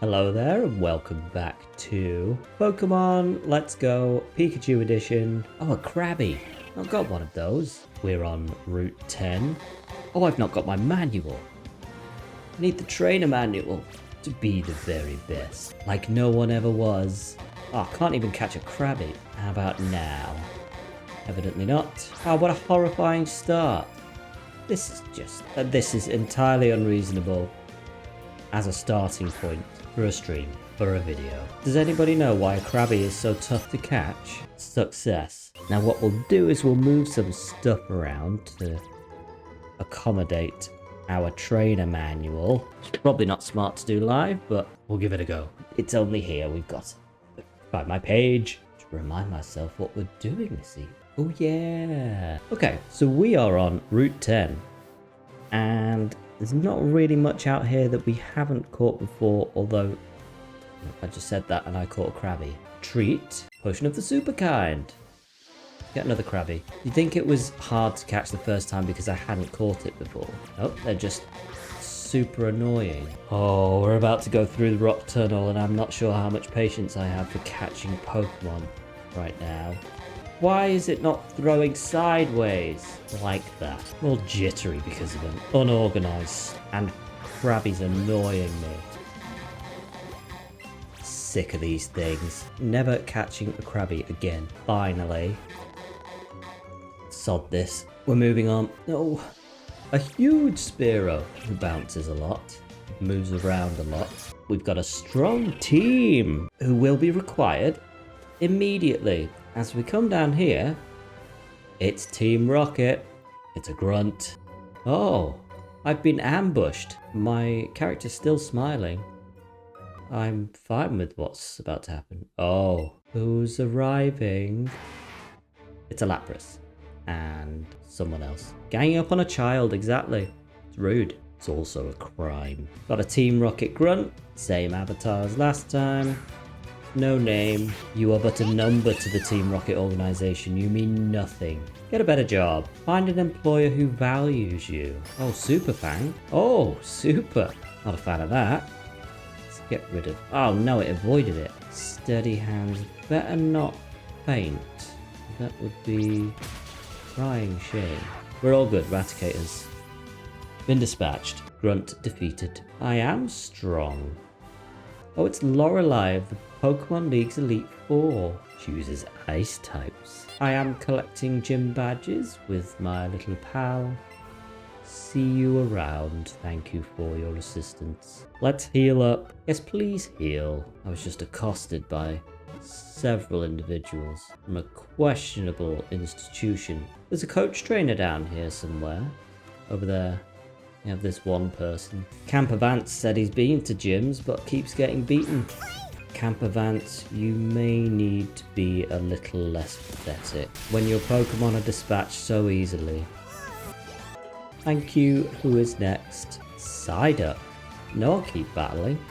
Hello there and welcome back to Pokemon Let's Go Pikachu Edition. Oh, a Krabby. I've got one of those. We're on Route 10. Oh, I've not got my manual. I need the trainer manual to be the very best. Like no one ever was. Oh, I can't even catch a Krabby. How about now? Evidently not. Oh, what a horrifying start. This is entirely unreasonable as a starting point for a stream, for a video. Does anybody know why a Krabby is so tough to catch? Success. Now what we'll do is we'll move some stuff around to accommodate our trainer manual. It's probably not smart to do live, but we'll give it a go. It's only here, we've got to find my page to remind myself what we're doing this evening. Oh yeah. Okay, so we are on Route 10 and there's not really much out here that we haven't caught before, although I just said that and I caught a Krabby. Treat, potion of the super kind. Get another Krabby. You'd think it was hard to catch the first time because I hadn't caught it before. Nope, they're just super annoying. Oh, we're about to go through the rock tunnel and I'm not sure how much patience I have for catching Pokemon right now. Why is it not throwing sideways like that? I'm all jittery because of them. Unorganized. And Krabby's annoying me. Sick of these things. Never catching a Krabby again. Finally. Sod this. We're moving on. No. A huge Spearow who bounces a lot. Moves around a lot. We've got a strong team who will be required immediately. As we come down here, it's Team Rocket. It's a grunt. Oh, I've been ambushed. My character's still smiling. I'm fine with what's about to happen. Oh, who's arriving? It's a Lapras. And someone else. Ganging up on a child, exactly. It's rude. It's also a crime. Got a Team Rocket grunt. Same avatar as last time. No name. You are but a number to the Team Rocket organization. You mean nothing. Get a better job. Find an employer who values you. Oh, Super Fang. Oh, super. Not a fan of that. Let's get rid of... Oh, no, it avoided it. Steady hands. Better not faint. That would be crying shame. We're all good, Raticators. Been dispatched. Grunt defeated. I am strong. Oh, it's Lorelei of the Pokemon League's Elite Four. Chooses ice types. I am collecting gym badges with my little pal. See you around. Thank you for your assistance. Let's heal up. Yes, please heal. I was just accosted by several individuals from a questionable institution. There's a coach trainer down here somewhere. Over there. We have this one person. Camper Vance said he's been to gyms but keeps getting beaten. Camper Vance, you may need to be a little less pathetic when your Pokemon are dispatched so easily. Thank you. Who is next? Psyduck. No, I'll keep battling.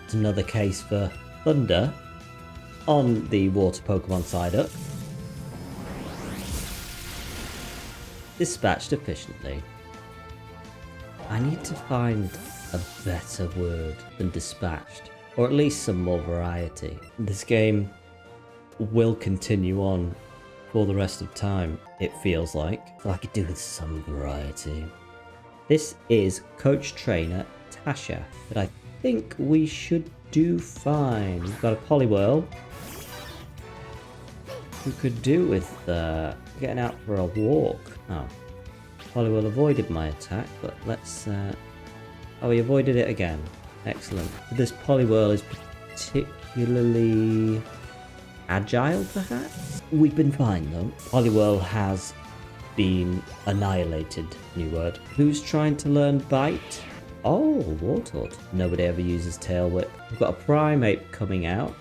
It's another case for Thunder on the water Pokemon Psyduck. Dispatched efficiently. I need to find a better word than dispatched, or at least some more variety. This game will continue on for the rest of time, it feels like. So I could do with some variety. This is Coach Trainer Tasha, but I think we should do fine. We've got a Poliwhirl. We could do with getting out for a walk. Oh. Poliwhirl avoided my attack, but let's... Oh, he avoided it again. Excellent. This Poliwhirl is particularly agile, perhaps? We've been fine, though. Poliwhirl has been annihilated. New word. Who's trying to learn Bite? Oh, Wartortle. Nobody ever uses Tail Whip. We've got a Primeape coming out,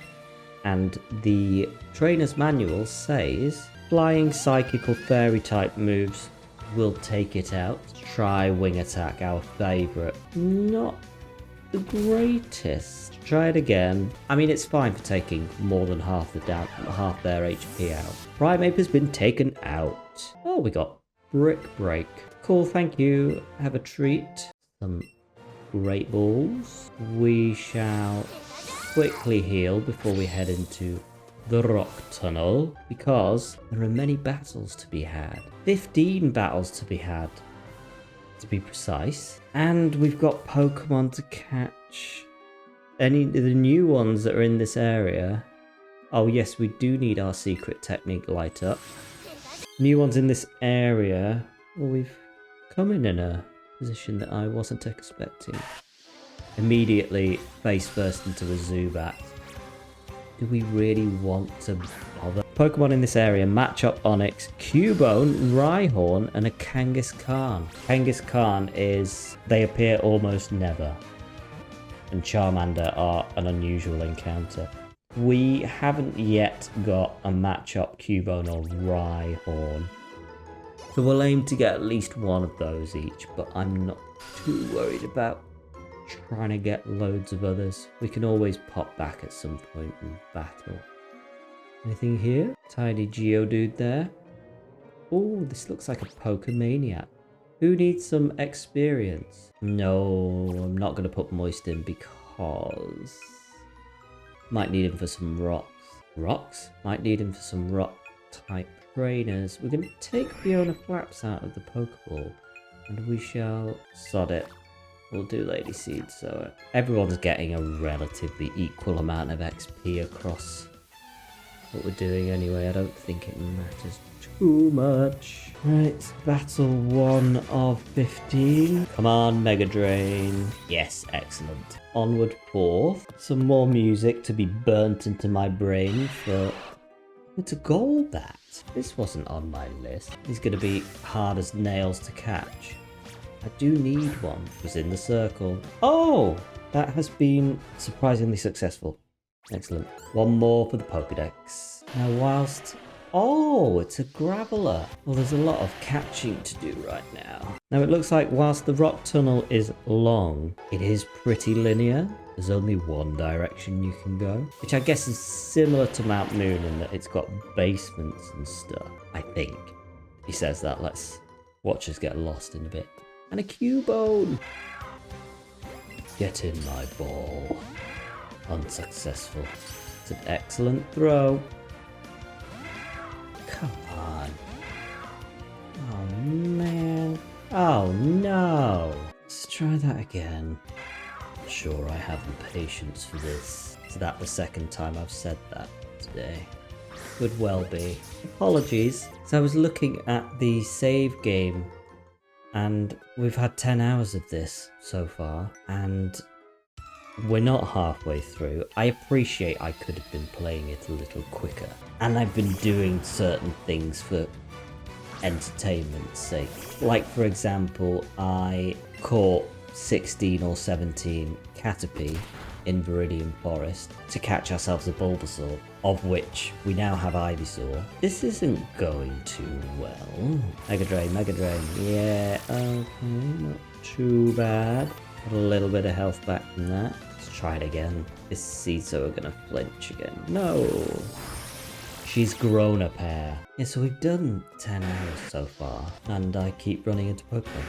and the trainer's manual says Flying, Psychic, or Fairy-type moves will take it out. Try Wing Attack, our favourite. Not the greatest. Try it again. I mean, it's fine for taking more than half their HP out. Primeape has been taken out. Oh, we got Brick Break. Cool, thank you. Have a treat. Some Great Balls. We shall quickly heal before we head into the rock tunnel, because there are many battles to be had. 15 battles to be had, to be precise. And we've got Pokemon to catch. Any of the new ones that are in this area. Oh yes, we do need our secret technique light up. New ones in this area. Well, we've come in a position that I wasn't expecting. Immediately face first into a Zubat. Do we really want to bother? Pokemon in this area: Matchup Onix, Cubone, Rhyhorn, and a Kangaskhan. Kangaskhan is... they appear almost never. And Charmander are an unusual encounter. We haven't yet got a matchup Cubone or Rhyhorn. So we'll aim to get at least one of those each, but I'm not too worried about trying to get loads of others. We can always pop back at some point and battle. Anything here? Tiny Geodude there. Oh, this looks like a Pokémaniac. Who needs some experience? No, I'm not going to put Moist in because... might need him for some rocks. Rocks? Might need him for some rock type trainers. We're going to take Fiona Flaps out of the Pokeball and we shall sod it. We'll do Lady Seed Sower. Everyone's getting a relatively equal amount of XP across what we're doing anyway. I don't think it matters too much. Right, battle 1 of 15. Come on, Mega Drain. Yes, excellent. Onward 4th. Some more music to be burnt into my brain for... it's a Golbat. This wasn't on my list. He's going to be hard as nails to catch. I do need one. It was in the circle. Oh! That has been surprisingly successful. Excellent. One more for the Pokedex. Now whilst... oh, it's a Graveler. Well, there's a lot of catching to do right now. Now it looks like whilst the rock tunnel is long, it is pretty linear. There's only one direction you can go, which I guess is similar to Mount Moon in that it's got basements and stuff. I think. He says that. Let's watch us get lost in a bit. And a Cubone! Get in my ball. Unsuccessful. It's an excellent throw. Come on. Oh man. Oh no. Let's try that again. I'm sure I have the patience for this. Is that the second time I've said that today? Could well be. Apologies. So I was looking at the save game and we've had 10 hours of this so far and we're not halfway through. I appreciate I could have been playing it a little quicker. And I've been doing certain things for entertainment's sake. Like, for example, I caught 16 or 17 Caterpie in Viridian Forest to catch ourselves a Bulbasaur, of which we now have Ivysaur. This isn't going too well. Mega Drain, Mega Drain. Yeah, okay, not too bad. Got a little bit of health back from that. Let's try it again. This Seedsaw are gonna flinch again. No! She's grown a pair. Yeah, so we've done 10 hours so far, and I keep running into Pokemon.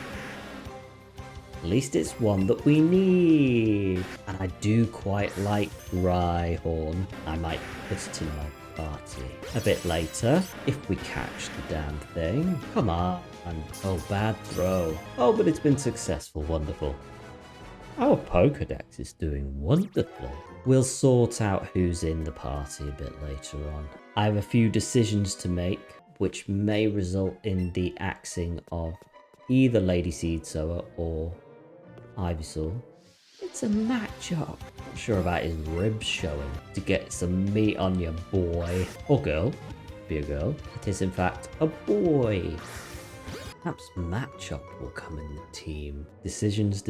At least it's one that we need. And I do quite like Rhyhorn. I might put it in my party a bit later, if we catch the damn thing. Come on. Oh, bad throw. Oh, but it's been successful. Wonderful. Our Pokedex is doing wonderfully. We'll sort out who's in the party a bit later on. I have a few decisions to make, which may result in the axing of either Lady Seedsower or Ivysaur. It's a matchup. Not sure about his ribs showing. To get some meat on your boy. Or girl. Be a girl. It is in fact a boy. Perhaps matchup will come in the team. Decisions.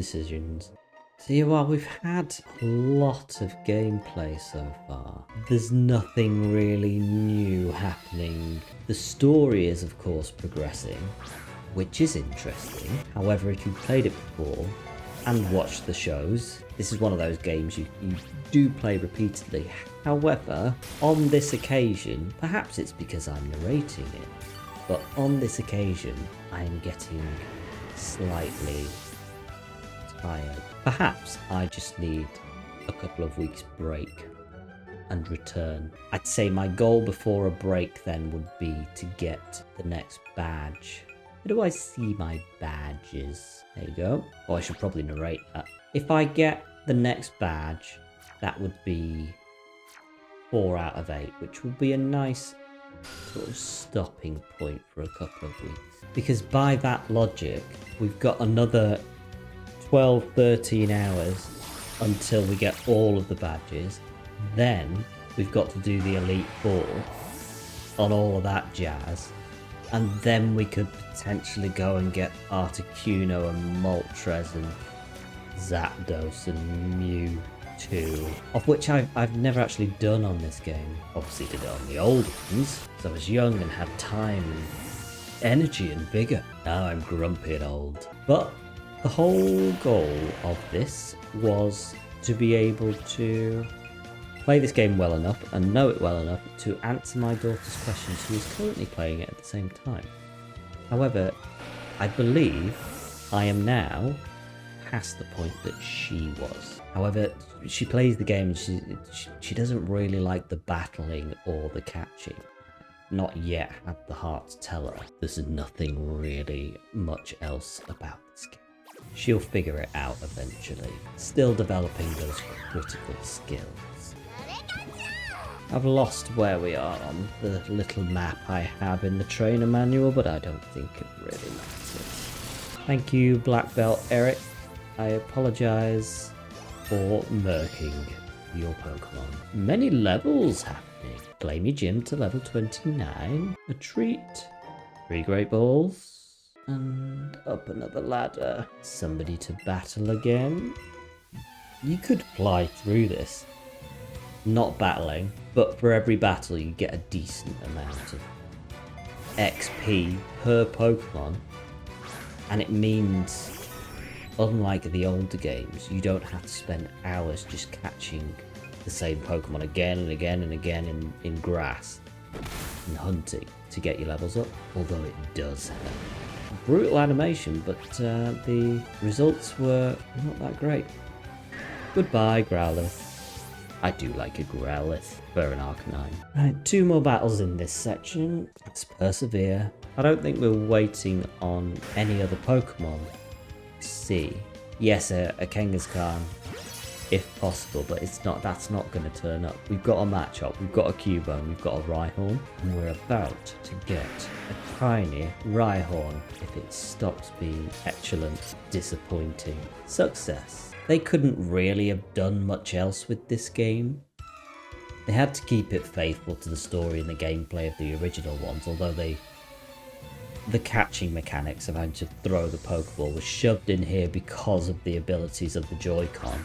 So yeah, well, we've had a lot of gameplay so far. There's nothing really new happening. The story is of course progressing, which is interesting. However, if you've played it before and watched the shows, this is one of those games you do play repeatedly. However, on this occasion, perhaps it's because I'm narrating it, but on this occasion, I am getting slightly tired. Perhaps I just need a couple of weeks break and return. I'd say my goal before a break then would be to get the next badge. Where do I see my badges? There you go. Oh, I should probably narrate that. If I get the next badge, that would be 4 out of 8, which would be a nice sort of stopping point for a couple of weeks. Because by that logic, we've got another 12, 13 hours until we get all of the badges. Then we've got to do the Elite Four on all of that jazz. And then we could potentially go and get Articuno and Moltres and Zapdos and Mewtwo, of which I've never actually done on this game. Obviously did it on the old ones, because I was young and had time and energy and vigour. Now I'm grumpy and old. But the whole goal of this was to be able to play this game well enough and know it well enough to answer my daughter's questions, who is currently playing it at the same time. However, I believe I am now past the point that she was. However, she plays the game and she doesn't really like the battling or the catching. Not yet had the heart to tell her there's nothing really much else about this game. She'll figure it out eventually. Still developing those critical skills. I've lost where we are on the little map I have in the trainer manual, but I don't think it really matters. Thank you, Black Belt Eric. I apologise for murking your Pokemon. Many levels happening. Flamey Gym to level 29. A treat. 3 Great Balls. And up another ladder. Somebody to battle again. You could fly through this. Not battling, but for every battle you get a decent amount of XP per Pokemon. And it means, unlike the older games, you don't have to spend hours just catching the same Pokemon again and again and again in grass and hunting to get your levels up, although it does help. Brutal animation, but the results were not that great. Goodbye, Growlithe. I do like a Growlithe for an Arcanine. Right, 2 more battles in this section. Let's persevere. I don't think we're waiting on any other Pokemon to see. Yes, a Kangaskhan, if possible, but that's not going to turn up. We've got a Machop, we've got a Cubone, we've got a Rhyhorn, and we're about to get a tiny Rhyhorn if it stops being petulant, disappointing. Success. They couldn't really have done much else with this game. They had to keep it faithful to the story and the gameplay of the original ones, although the catching mechanics of having to throw the Pokeball was shoved in here because of the abilities of the Joy-Con.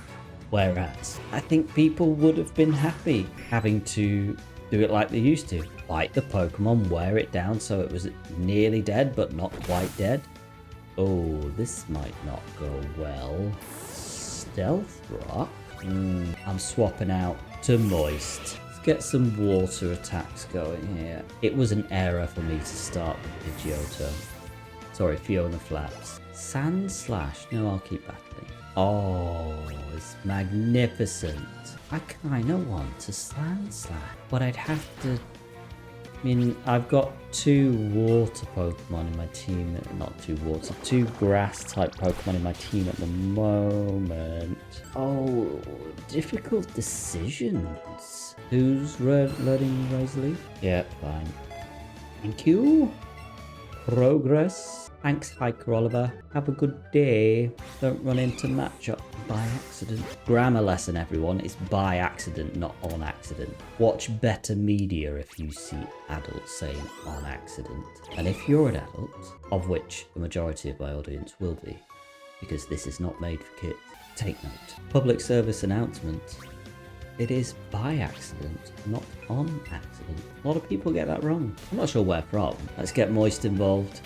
Whereas, I think people would have been happy having to do it like they used to. Fight the Pokemon, wear it down so it was nearly dead but not quite dead. Oh, this might not go well. Stealth Rock? I'm swapping out to Moist. Let's get some water attacks going here. It was an error for me to start with Pidgeotto. Sorry, Fiona Flaps. Sand Slash? No, I'll keep battling. Oh, it's magnificent. I kind of want a Sand Slash, but I'd have to... I mean, I've got 2 water Pokemon in my team, not 2 water, 2 grass type Pokemon in my team at the moment. Oh, difficult decisions. Who's learning Rosalie? Yeah, fine. Thank you. Progress. Thanks, Hiker Oliver. Have a good day. Don't run into Matchup by accident. Grammar lesson, everyone. It's by accident, not on accident. Watch better media if you see adults saying on accident. And if you're an adult, of which the majority of my audience will be, because this is not made for kids, take note. Public service announcement. It is by accident, not on accident. A lot of people get that wrong. I'm not sure where from. Let's get Moist involved.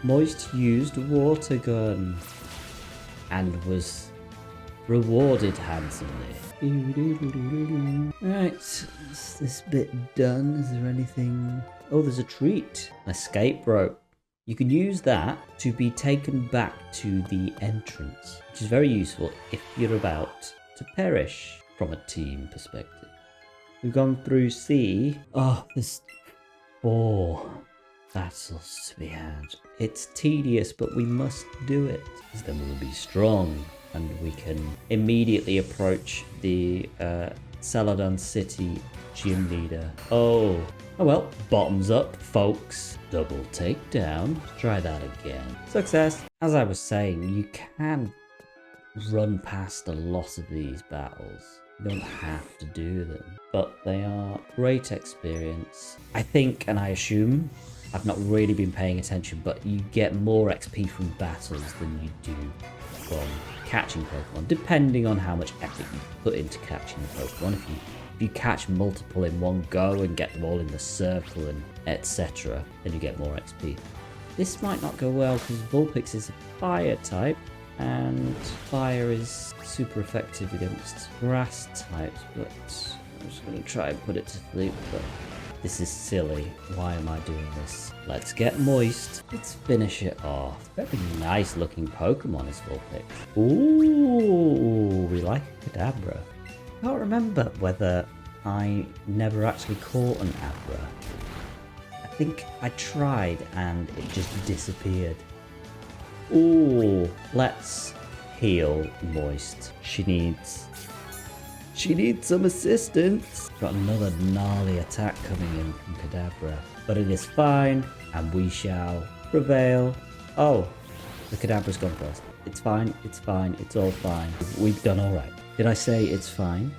Moist used a water gun and was rewarded handsomely. Right, is this bit done? Is there anything? Oh, there's a treat. An escape rope. You can use that to be taken back to the entrance, which is very useful if you're about to perish. from a team perspective. We've gone through C. Oh, there's 4 battles to be had. It's tedious, but we must do it. Because then we'll be strong and we can immediately approach the Celadon City gym leader. Oh well, bottoms up, folks. Double takedown. Try that again. Success. As I was saying, you can run past a lot of these battles. You don't have to do them, but they are great experience. I think, and I assume, I've not really been paying attention, but you get more XP from battles than you do from catching Pokemon, depending on how much effort you put into catching the Pokemon. If you catch multiple in one go and get them all in the circle and etc., then you get more XP. This might not go well because Vulpix is a fire type, and fire is super effective against grass types, but I'm just going to try and put it to sleep. But this is silly. Why am I doing this? Let's get moist. Let's finish it off. Very nice looking Pokemon is Vulpix. Ooh, we like a Kadabra. I can't remember whether I never actually caught an Abra. I think I tried and it just disappeared. Ooh, let's heal Moist. She needs some assistance. Got another gnarly attack coming in from Kadabra, but it is fine and we shall prevail. Oh, the Kadabra's gone first. It's fine, it's all fine. We've done all right. Did I say it's fine?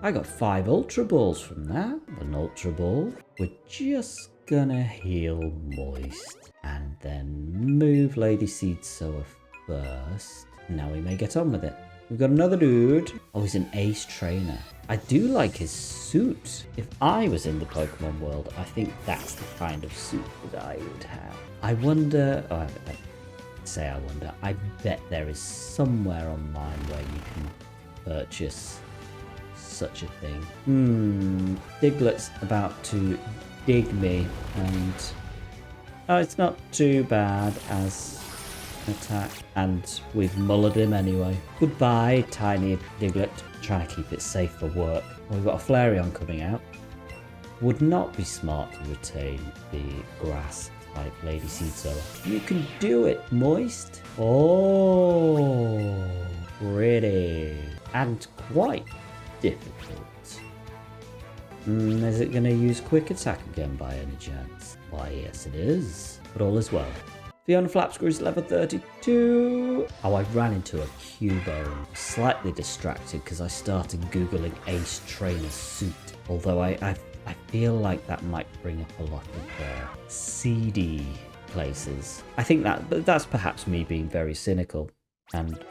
I got 5 Ultra Balls from that. An Ultra Ball. We're just gonna heal Moist and then move Lady Seed Sower first. Now we may get on with it. We've got another dude. Oh, he's an ace trainer. I do like his suit. If I was in the Pokemon world, I think that's the kind of suit that I would have. I wonder... Oh, I wonder. I bet there is somewhere online where you can purchase such a thing. Diglett's about to dig me, and oh, it's not too bad as an attack, and we've mullered him anyway. Goodbye, tiny Diglett. Trying to keep it safe for work. We've got a Flareon coming out. Would not be smart to retain the grass type Lady Seed Sower. You can do it, Moist. Oh, pretty. And quite difficult. Is it going to use Quick Attack again by any chance? Why, yes it is. But all is well. Fiona Flapscrew is level 32. Oh, I ran into a Cubone. Slightly distracted because I started Googling Ace Trainer Suit. Although I feel like that might bring up a lot of seedy places. I think that's perhaps me being very cynical, and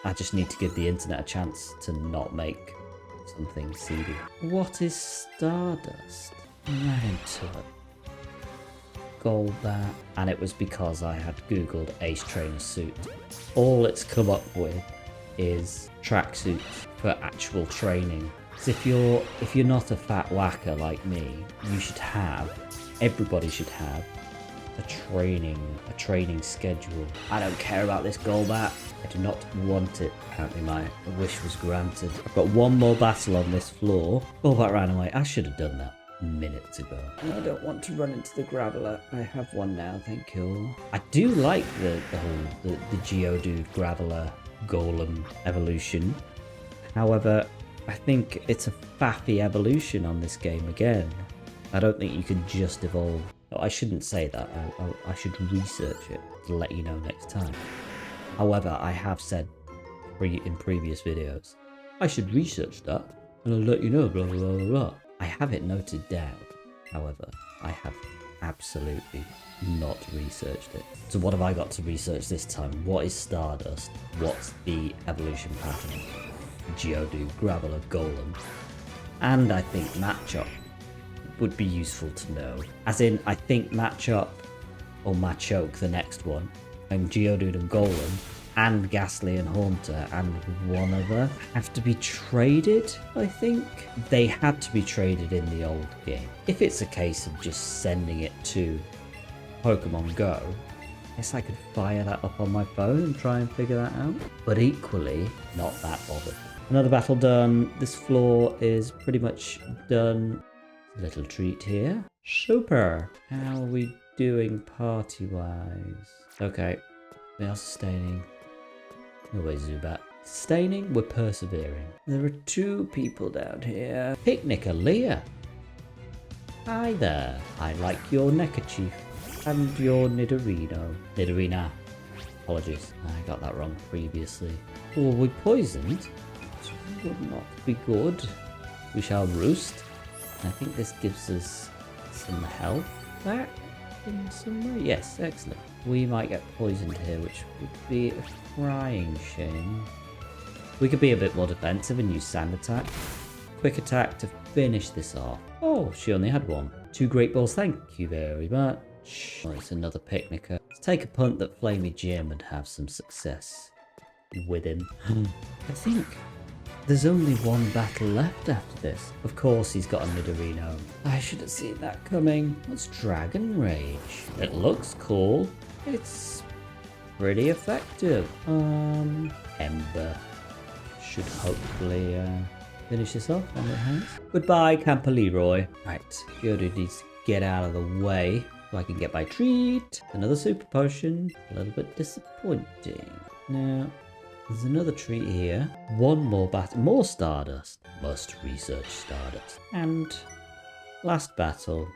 I just need to give the internet a chance to not make something seedy. What is Stardust? Ran into it. Golbat, and it was because I had googled Ace Trainer Suit. All it's come up with is tracksuit for actual training. So if you're not a fat whacker like me, everybody should have a training schedule. I don't care about this Golbat. I do not want it. Apparently my wish was granted. I've got one more battle on this floor. Golbat ran away. I should have done that minutes ago. I don't want to run into the Graveler. I have one now, thank you. I do like the Geodude Graveler Golem evolution. However, I think it's a faffy evolution on this game again. I don't think you can just evolve. Oh, I shouldn't say that. I should research it to let you know next time. However, I have said in previous videos, I should research that and I'll let you know, blah, blah, blah, blah. I have it noted down. However, I have absolutely not researched it. So what have I got to research this time? What is Stardust? What's the evolution pattern? Geodude, Graveler, Golem. And I think Machop would be useful to know. As in, I think Machop, or Machoke, the next one, and Geodude and Golem, and Ghastly and Haunter, and one other have to be traded, I think. They had to be traded in the old game. If it's a case of just sending it to Pokemon Go, I guess I could fire that up on my phone and try and figure that out. But equally, not that bothered. Another battle done. This floor is pretty much done. A little treat here. Super. How are we doing party-wise? Okay. We are sustaining. No way, Zubat. Sustaining, we're persevering. There are 2 people down here. Picnicker Leah. Hi there. I like your neckerchief. And your Nidorino. Nidorina. Apologies. I got that wrong previously. Oh, are we poisoned? This would not be good. We shall roost. I think this gives us some health back in some way. Yes, excellent. We might get poisoned here, which would be a crying shame. We could be a bit more defensive and use sand attack. Quick attack to finish this off. Oh, she only had 1. 2 great balls, thank you very much. Oh, it's another picnicker. Let's take a punt that Flamey Jim and have some success with him. I think there's only 1 battle left after this. Of course he's got a Nidorino. I should have seen that coming. What's Dragon Rage? It looks cool. It's pretty effective. Ember should hopefully finish this off on the hands. Goodbye, Camper Leroy. Right, Yoda needs to get out of the way so I can get my treat. Another super potion. A little bit disappointing. Now, there's another treat here. 1 more battle. More Stardust. Must research Stardust. And last battle.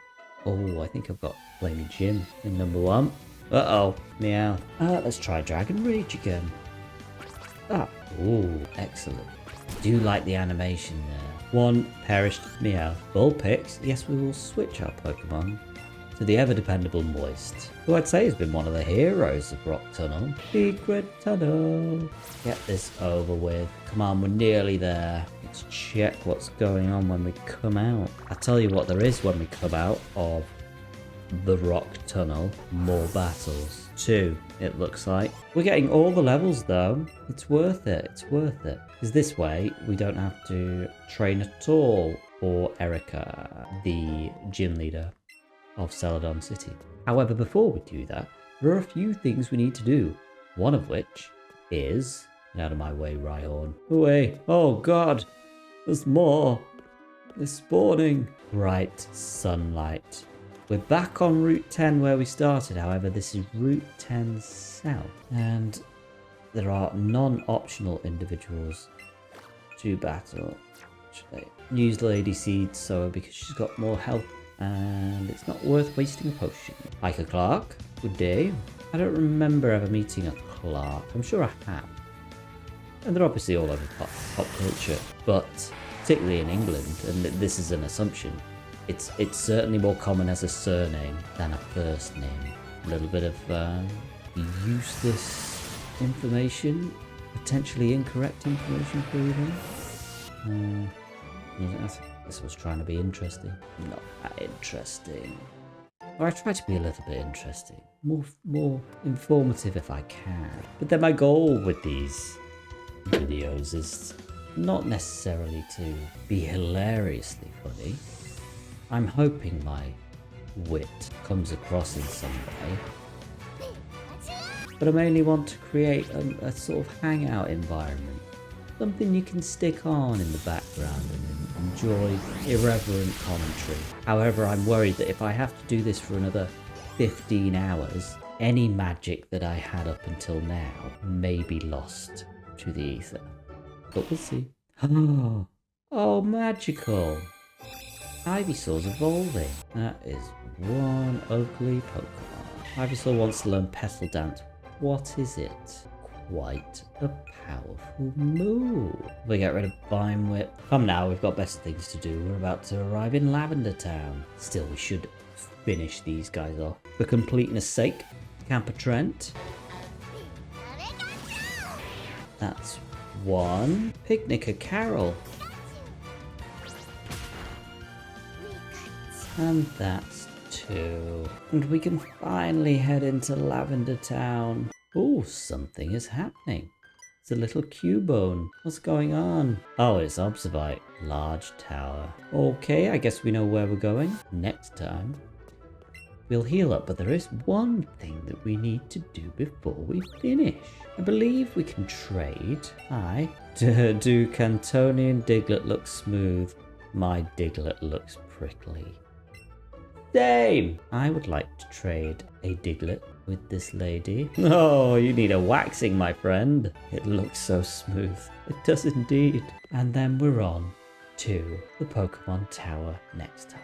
Oh, I think I've got Flamey Jim in number 1. Uh-oh. Meow. Let's try Dragon Rage again. Ah. Oh, excellent. I do like the animation there. 1 perished. Meow. Bullpix. Yes, we will switch our Pokemon to the ever-dependable Moist, who I'd say has been one of the heroes of Rock Tunnel. Secret Tunnel. Get this over with. Come on, we're nearly there. Let's check what's going on when we come out. I'll tell you what there is when we come out of the Rock Tunnel. More battles. 2, it looks like. We're getting all the levels though. It's worth it. It's worth it. Because this way, we don't have to train at all for Erica, the gym leader of Celadon City. However, before we do that, there are a few things we need to do. One of which is... Get out of my way, Rhyhorn. Away. Oh god. There's more. They're spawning. Bright sunlight. We're back on Route 10 where we started. However, this is Route 10 South. And there are non-optional individuals to battle. Use Lady Seed Sower because she's got more health. And it's not worth wasting a potion. Hiker Clark, good day. I don't remember ever meeting a Clark. I'm sure I have. And they're obviously all over pop culture. But particularly in England, and this is an assumption, it's certainly more common as a surname than a first name. A little bit of useless information, potentially incorrect information for you then. This was trying to be interesting. Not that interesting. Or I try to be a little bit interesting. More informative if I can. But then my goal with these videos is not necessarily to be hilariously funny. I'm hoping my wit comes across in some way. But I mainly want to create a sort of hangout environment. Something you can stick on in the background and enjoy irreverent commentary. However, I'm worried that if I have to do this for another 15 hours, any magic that I had up until now may be lost to the ether. But we'll see. Oh, magical! Ivysaur's evolving. That is one ugly Pokemon. Ivysaur wants to learn Petal Dance. What is it? Quite a powerful move. We get rid of Vine Whip. Come now, we've got better things to do. We're about to arrive in Lavender Town. Still, we should finish these guys off. For completeness sake, Camper Trent. That's 1. Picnicker Carol. And that's 2. And we can finally head into Lavender Town. Oh, something is happening. It's a little Cubone. What's going on? Oh, it's Observite. Large tower. Okay, I guess we know where we're going. Next time, We'll heal up, but there is one thing that we need to do before we finish. I believe we can trade. Do Kantonian Diglett look smooth? My Diglett looks prickly. Same! I would like to trade a Diglett with this lady. Oh, you need a waxing, my friend. It looks so smooth. It does indeed. And then we're on to the Pokemon Tower next time.